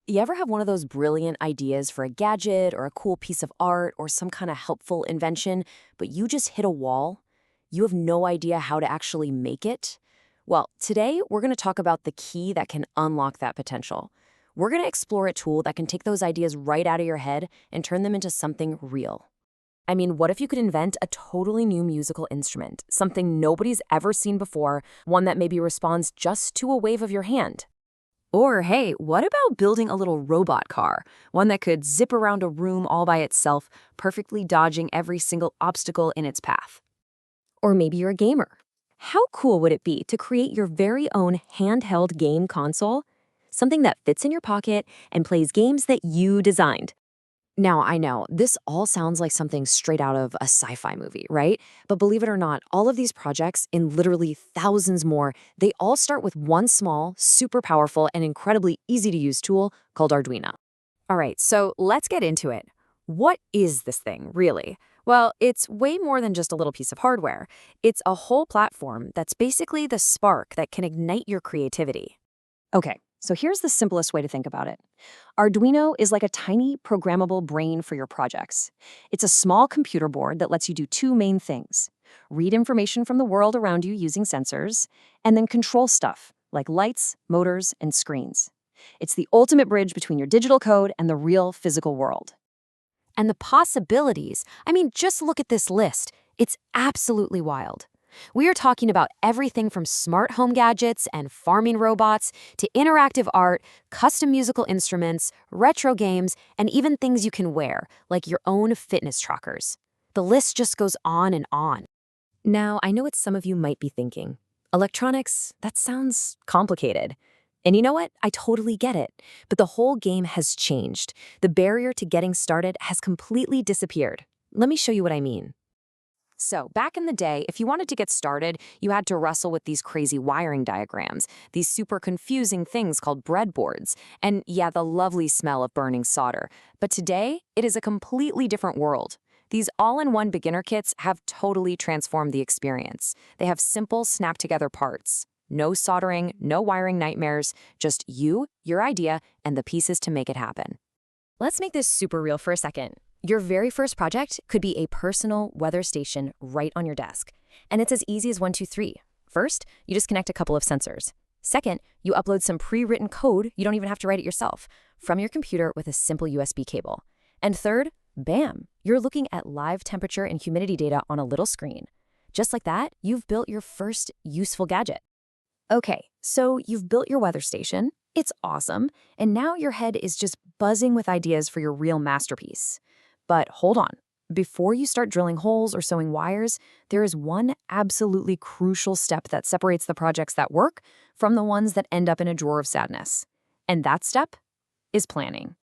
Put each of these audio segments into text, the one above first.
You ever have one of those brilliant ideas for a gadget or a cool piece of art or some kind of helpful invention, but you just hit a wall? You have no idea how to actually make it? Well, today we're going to talk about the key that can unlock that potential. We're going to explore a tool that can take those ideas right out of your head and turn them into something real. I mean, what if you could invent a totally new musical instrument, something nobody's ever seen before, one that maybe responds just to a wave of your hand? Or, hey, what about building a little robot car? One that could zip around a room all by itself, perfectly dodging every single obstacle in its path. Or maybe you're a gamer. How cool would it be to create your very own handheld game console? Something that fits in your pocket and plays games that you designed. Now, I know, this all sounds like something straight out of a sci-fi movie, right? But believe it or not, all of these projects, and literally thousands more, they all start with one small, super powerful, and incredibly easy-to-use tool called Arduino. All right, so let's get into it. What is this thing, really? Well, it's way more than just a little piece of hardware. It's a whole platform that's basically the spark that can ignite your creativity. Okay, so here's the simplest way to think about it. Arduino is like a tiny programmable brain for your projects. It's a small computer board that lets you do two main things: read information from the world around you using sensors, and then control stuff like lights, motors, and screens. It's the ultimate bridge between your digital code and the real physical world. And the possibilities, I mean, just look at this list. It's absolutely wild. We are talking about everything from smart home gadgets and farming robots to interactive art, custom musical instruments, retro games, and even things you can wear, like your own fitness trackers. The list just goes on and on. Now, I know what some of you might be thinking. Electronics, that sounds complicated. And you know what? I totally get it. But the whole game has changed. The barrier to getting started has completely disappeared. Let me show you what I mean. So, back in the day, if you wanted to get started, you had to wrestle with these crazy wiring diagrams, these super confusing things called breadboards, and yeah, the lovely smell of burning solder. But today, it is a completely different world. These all-in-one beginner kits have totally transformed the experience. They have simple, snap-together parts. No soldering, no wiring nightmares, just you, your idea, and the pieces to make it happen. Let's make this super real for a second. Your very first project could be a personal weather station right on your desk. And it's as easy as 1, 2, 3. First, you just connect a couple of sensors. Second, you upload some pre-written code, you don't even have to write it yourself, from your computer with a simple USB cable. And third, bam, you're looking at live temperature and humidity data on a little screen. Just like that, you've built your first useful gadget. Okay, so you've built your weather station, it's awesome, and now your head is just buzzing with ideas for your real masterpiece. But hold on. Before you start drilling holes or sewing wires, there is one absolutely crucial step that separates the projects that work from the ones that end up in a drawer of sadness. And that step is planning.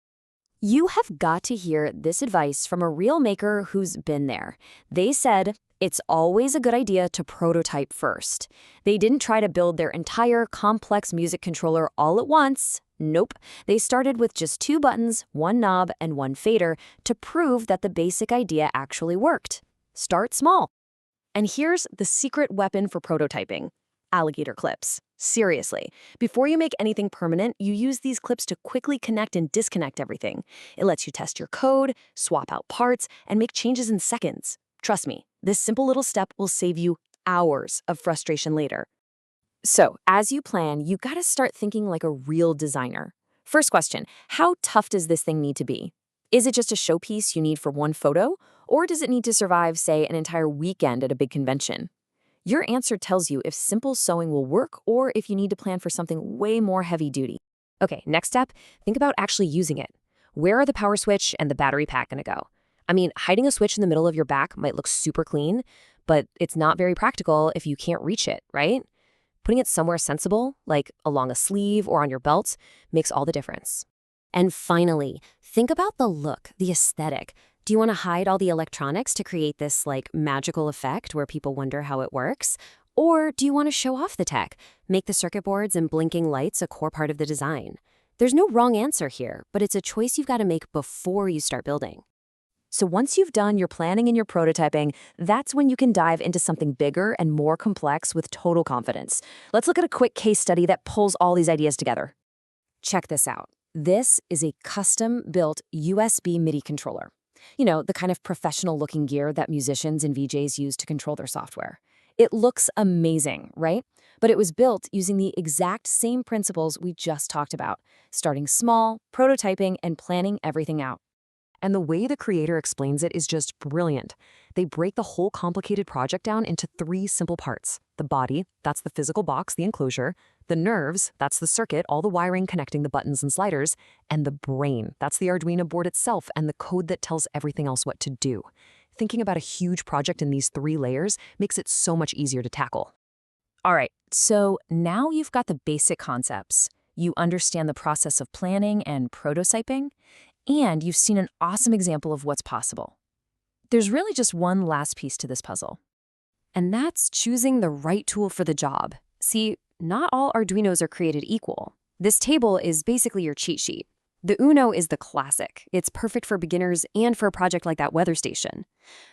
You have got to hear this advice from a real maker who's been there. They said, it's always a good idea to prototype first. They didn't try to build their entire complex music controller all at once. Nope. They started with just 2 buttons, 1 knob, and 1 fader to prove that the basic idea actually worked. Start small. And here's the secret weapon for prototyping: alligator clips. Seriously, before you make anything permanent, you use these clips to quickly connect and disconnect everything. It lets you test your code, swap out parts, and make changes in seconds. Trust me, this simple little step will save you hours of frustration later. So, as you plan, you gotta start thinking like a real designer. First question, how tough does this thing need to be? Is it just a showpiece you need for one photo? Or does it need to survive, say, an entire weekend at a big convention? Your answer tells you if simple sewing will work or if you need to plan for something way more heavy duty. Okay, next step, think about actually using it. Where are the power switch and the battery pack gonna go? I mean, hiding a switch in the middle of your back might look super clean, but it's not very practical if you can't reach it, right? Putting it somewhere sensible, like along a sleeve or on your belt, makes all the difference. And finally, think about the look, the aesthetic. Do you want to hide all the electronics to create this magical effect where people wonder how it works? Or do you want to show off the tech, make the circuit boards and blinking lights a core part of the design? There's no wrong answer here, but it's a choice you've got to make before you start building. So once you've done your planning and your prototyping, that's when you can dive into something bigger and more complex with total confidence. Let's look at a quick case study that pulls all these ideas together. Check this out. This is a custom-built USB MIDI controller. You know, the kind of professional-looking gear that musicians and VJs use to control their software. It looks amazing, right? But it was built using the exact same principles we just talked about, starting small, prototyping, and planning everything out. And the way the creator explains it is just brilliant. They break the whole complicated project down into 3 simple parts. The body, that's the physical box, the enclosure. The nerves, that's the circuit, all the wiring connecting the buttons and sliders. And the brain, that's the Arduino board itself and the code that tells everything else what to do. Thinking about a huge project in these 3 layers makes it so much easier to tackle. All right, so now you've got the basic concepts. You understand the process of planning and prototyping, and you've seen an awesome example of what's possible. There's really just one last piece to this puzzle, and that's choosing the right tool for the job. See, not all Arduinos are created equal. This table is basically your cheat sheet. The Uno is the classic. It's perfect for beginners and for a project like that weather station.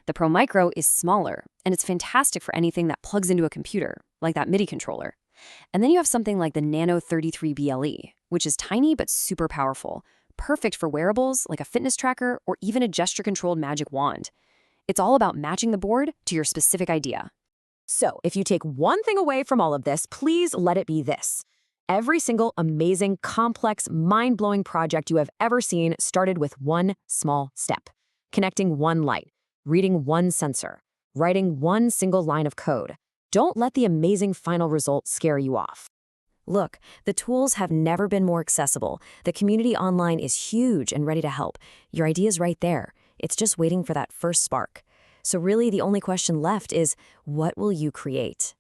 The Pro Micro is smaller, and it's fantastic for anything that plugs into a computer, like that MIDI controller. And then you have something like the Nano 33 BLE, which is tiny but super powerful, perfect for wearables like a fitness tracker or even a gesture-controlled magic wand. It's all about matching the board to your specific idea. So, if you take one thing away from all of this, please let it be this. Every single amazing, complex, mind-blowing project you have ever seen started with one small step. Connecting one light, reading one sensor, writing one single line of code. Don't let the amazing final result scare you off. Look, the tools have never been more accessible. The community online is huge and ready to help. Your idea's right there. It's just waiting for that first spark. So really, the only question left is, what will you create?